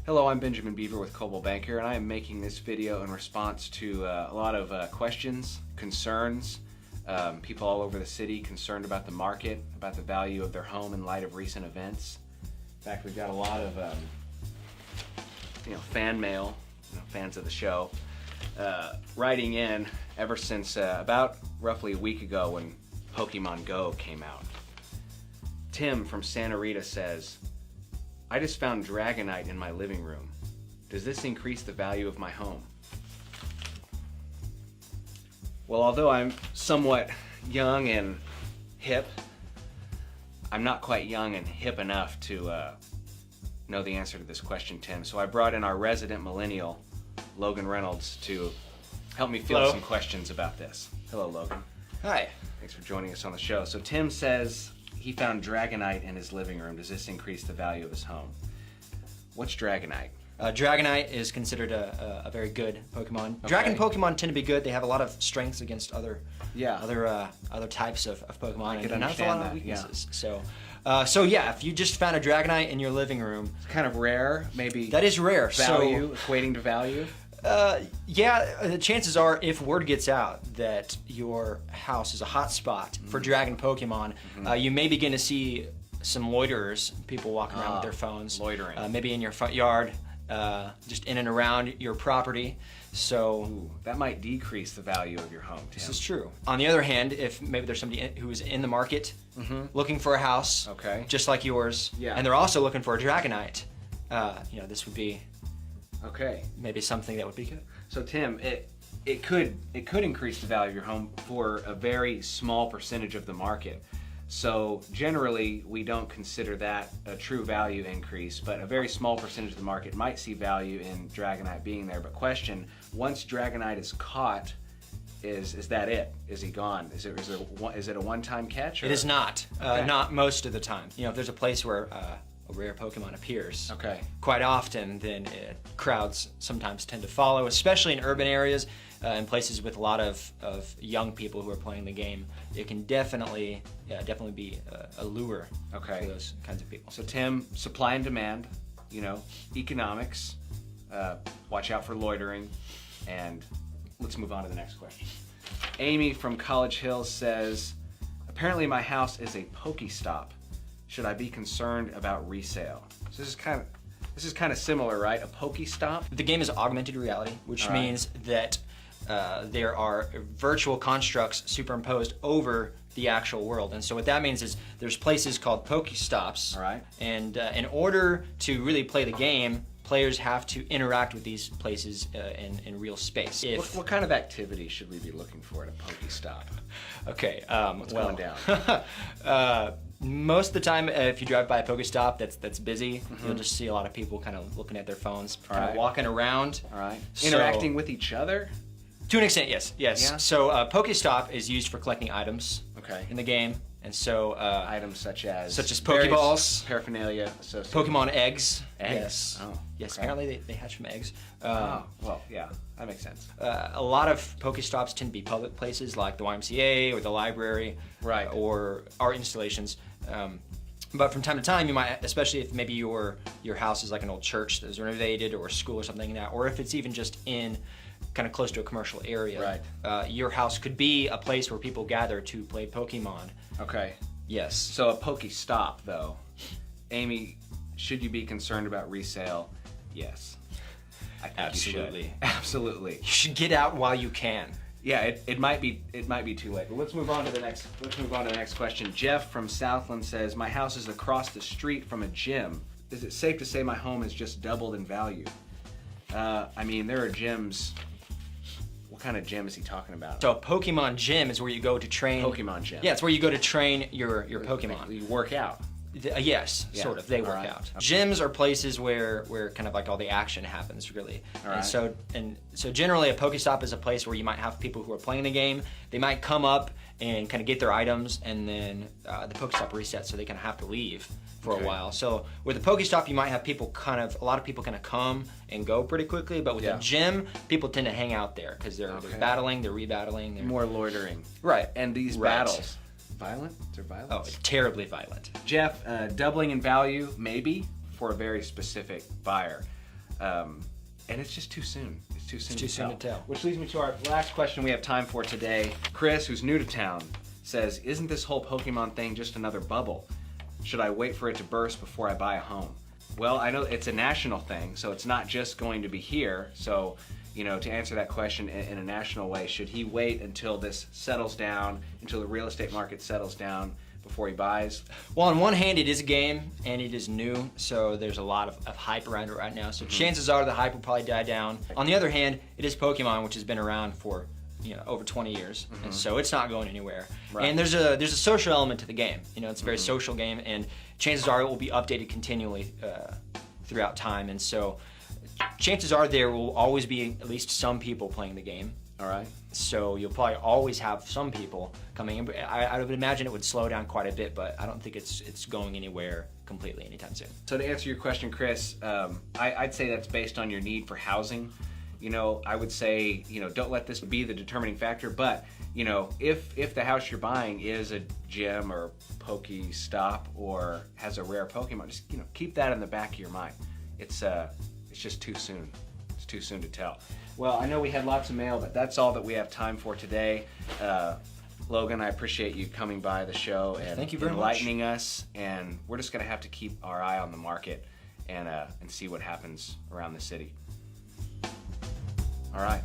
Hello, I'm Benjamin Beaver with Coldwell Banker, and I am making this video in response to a lot of questions, concerns, people all over the city concerned about the market, about the value of their home in light of recent events. In fact, we've got a lot of fan mail, fans of the show, writing in ever since about roughly a week ago when Pokemon Go came out. Tim from Santa Rita says, I just found Dragonite in my living room. Does this increase the value of my home? Well, although I'm somewhat young and hip, I'm not quite young and hip enough to know the answer to this question, Tim. So I brought in our resident millennial, Logan Reynolds, to help me field some questions about this. Hello, Logan. Hi. Thanks for joining us on the show. So Tim says he found Dragonite in his living room. Does this increase the value of his home? What's Dragonite? Dragonite is considered a very good Pokemon. Okay. Dragon Pokemon tend to be good. They have a lot of strengths against other types of Pokemon, and not a lot of weaknesses. Yeah. So yeah, if you just found a Dragonite in your living room, It's kind of rare, maybe. that is rare. Value, equating to value. The chances are, if word gets out that your house is a hot spot for Dragon Pokemon, you may begin to see some loiterers, people walking around with their phones. Loitering. Maybe in your front yard, just in and around your property. So Ooh, that might decrease the value of your home, Tim. this is true. On the other hand, if maybe there's somebody who is in the market looking for a house, Okay. just like yours, Yeah. and they're also looking for a Dragonite, this would be Okay. maybe something that would be good. So Tim, it could increase the value of your home for a very small percentage of the market. So generally, we don't consider that a true value increase, but a very small percentage of the market might see value in Dragonite being there. But question, once Dragonite is caught, is that it? Is he gone? Is it a one-time catch? Or? It is not. Okay. Not most of the time. If there's a place where a rare Pokemon appears, Okay. quite often, then crowds sometimes tend to follow, especially in urban areas, in places with a lot of young people who are playing the game. It can definitely be a lure Okay. for those kinds of people. So Tim, supply and demand, economics, watch out for loitering, and let's move on to the next question. Amy from College Hills says, apparently my house is a Pokestop. Should I be concerned about resale? So this is kind of similar, right? A Pokestop? The game is augmented reality, which All right. means that there are virtual constructs superimposed over the actual world. And so what that means is there's places called Pokestops. All right. And in order to really play the game, players have to interact with these places in real space. What kind of activity should we be looking for at a Pokestop? Okay. What's going down? Most of the time, if you drive by a Pokestop that's busy, you'll just see a lot of people kind of looking at their phones, kind of right. walking around. All right. So- Interacting with each other? To an extent, yes. Yeah? So Pokestop is used for collecting items Okay. in the game, and so Items such as Pokeballs, various paraphernalia associated. Pokemon eggs. Eggs? Yes. Oh, Yes. okay. Apparently they hatch from eggs. Well, yeah, that makes sense. A lot of Pokestops tend to be public places like the YMCA or the library, Right. or art installations. But from time to time, you might, especially if maybe your house is like an old church that was renovated, or a school or something like that, or if it's even just in kind of close to a commercial area, Right. Your house could be a place where people gather to play Pokemon. Okay. Yes. So a Pokestop, though. Amy, should you be concerned about resale? Yes. I think Absolutely. You should. Absolutely. You should get out while you can. Yeah, it might be too late. But let's move on to the next question. Jeff from Southland says, my house is across the street from a gym. Is it safe to say my home has just doubled in value? I mean, there are gyms. What kind of gym is he talking about? So a Pokemon gym is where you go to train. Pokemon gym. Yeah, it's where you go to train your Pokemon. You work out. Yes, Yeah. sort of. They All work right. out. Gyms are places where kind of like all the action happens, really. All right. And so generally a Pokestop is a place where you might have people who are playing the game. They might come up and kind of get their items, and then the Pokestop resets, so they kind of have to leave for Okay. a while. So with a Pokestop, you might have a lot of people kind of come and go pretty quickly, but with Yeah. a gym, people tend to hang out there because they're Okay. battling, they're rebattling. They're... More loitering. Right. And these Right. battles. Violent? They're violent? Oh, it's terribly violent. Jeff, doubling in value, maybe, for a very specific buyer. And it's just too soon. It's too soon, to tell. Which leads me to our last question we have time for today. Chris, who's new to town, says, isn't this whole Pokemon thing just another bubble? Should I wait for it to burst before I buy a home? Well, I know it's a national thing, so it's not just going to be here. So, to answer that question in a national way, should he wait until this settles down, until the real estate market settles down before he buys? Well, on one hand, it is a game, and it is new, so there's a lot of hype around it right now. So chances are the hype will probably die down. On the other hand, it is Pokemon, which has been around for over 20 years, and so it's not going anywhere. Right. And there's a social element to the game. It's a very social game, and chances are it will be updated continually throughout time. And so chances are there will always be at least some people playing the game. All right. So you'll probably always have some people coming in. But I would imagine it would slow down quite a bit, but I don't think it's going anywhere completely anytime soon. So to answer your question, Chris, I'd say that's based on your need for housing. I would say, don't let this be the determining factor. But, if the house you're buying is a gym or Pokestop or has a rare Pokemon, just, keep that in the back of your mind. It's just too soon. It's too soon to tell. Well, I know we had lots of mail, but that's all that we have time for today. Logan, I appreciate you coming by the show and Thank you very enlightening us. And we're just going to have to keep our eye on the market and see what happens around the city. All right.